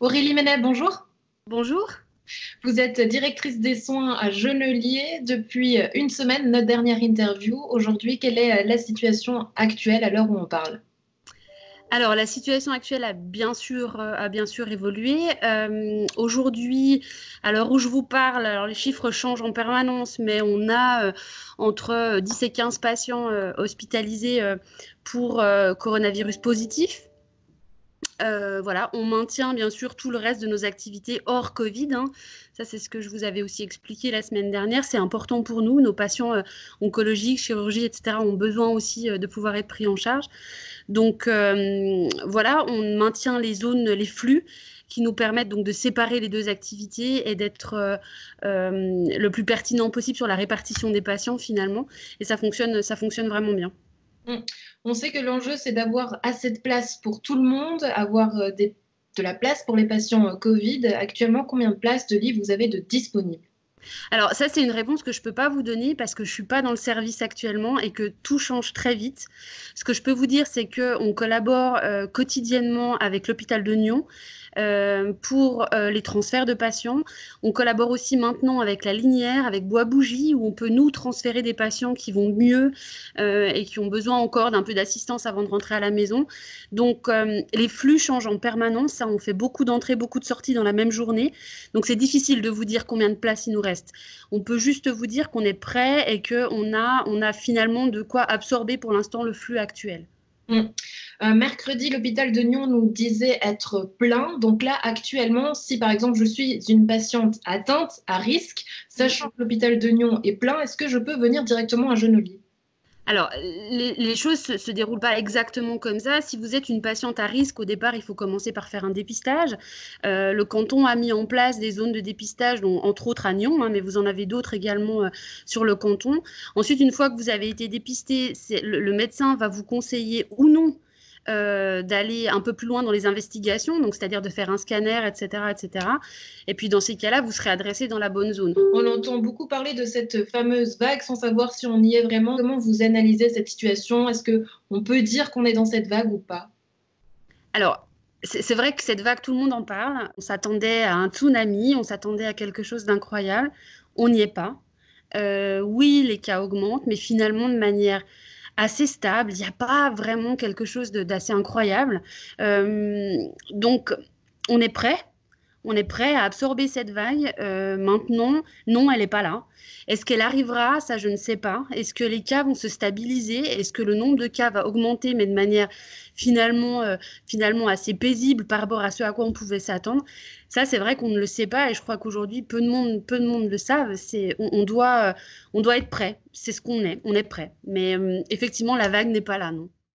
Aurélie Menet, bonjour. Bonjour. Vous êtes directrice des soins à Genelier depuis une semaine, notre dernière interview. Aujourd'hui, quelle est la situation actuelle à l'heure où on parle? Alors, la situation actuelle a bien sûr évolué. Aujourd'hui, à l'heure où je vous parle, alors les chiffres changent en permanence, mais on a entre 10 et 15 patients hospitalisés pour coronavirus positif. Voilà, on maintient bien sûr tout le reste de nos activités hors Covid, hein. Ça, c'est ce que je vous avais aussi expliqué la semaine dernière. C'est important pour nous. Nos patients oncologiques, chirurgie, etc. ont besoin aussi de pouvoir être pris en charge. Donc voilà, on maintient les zones, les flux qui nous permettent donc de séparer les deux activités et d'être le plus pertinent possible sur la répartition des patients finalement. Et ça fonctionne vraiment bien. Mm. On sait que l'enjeu, c'est d'avoir assez de place pour tout le monde, avoir de la place pour les patients Covid. Actuellement, combien de places de lits vous avez de disponibles? Alors ça, c'est une réponse que je ne peux pas vous donner parce que je ne suis pas dans le service actuellement et que tout change très vite. Ce que je peux vous dire, c'est qu'on collabore quotidiennement avec l'hôpital de Nyon pour les transferts de patients. On collabore aussi maintenant avec la Linière, avec Bois Bougie, où on peut nous transférer des patients qui vont mieux et qui ont besoin encore d'un peu d'assistance avant de rentrer à la maison. Donc les flux changent en permanence. Ça, on fait beaucoup d'entrées, beaucoup de sorties dans la même journée. Donc c'est difficile de vous dire combien de places il nous reste. On peut juste vous dire qu'on est prêt et qu'on a finalement de quoi absorber pour l'instant le flux actuel. Mm. Mercredi, l'hôpital de Nyon nous disait être plein. Donc là, actuellement, si par exemple je suis une patiente atteinte à risque, sachant que l'hôpital de Nyon est plein, est-ce que je peux venir directement à Genelier? Alors, les choses ne se déroulent pas exactement comme ça. Si vous êtes une patiente à risque, au départ, il faut commencer par faire un dépistage. Le canton a mis en place des zones de dépistage, dont, entre autres à Nyon, hein, mais vous en avez d'autres également sur le canton. Ensuite, une fois que vous avez été dépisté, le médecin va vous conseiller ou non d'aller un peu plus loin dans les investigations, donc c'est-à-dire de faire un scanner, etc., etc. Et puis dans ces cas-là, vous serez adressé dans la bonne zone. On entend beaucoup parler de cette fameuse vague sans savoir si on y est vraiment. Comment vous analysez cette situation? Est-ce que on peut dire qu'on est dans cette vague ou pas? Alors, c'est vrai que cette vague, tout le monde en parle. On s'attendait à un tsunami, on s'attendait à quelque chose d'incroyable. On n'y est pas. Oui, les cas augmentent, mais finalement de manière assez stable. Il n'y a pas vraiment quelque chose d'assez incroyable. Donc, on est prêt. On est prêt à absorber cette vague. Maintenant, non, elle n'est pas là. Est-ce qu'elle arrivera? Ça, je ne sais pas. Est-ce que les cas vont se stabiliser? Est-ce que le nombre de cas va augmenter, mais de manière finalement assez paisible par rapport à ce à quoi on pouvait s'attendre? Ça, c'est vrai qu'on ne le sait pas et je crois qu'aujourd'hui, peu de monde le savent. On doit être prêt. C'est ce qu'on est. On est prêt. Mais effectivement, la vague n'est pas là, non.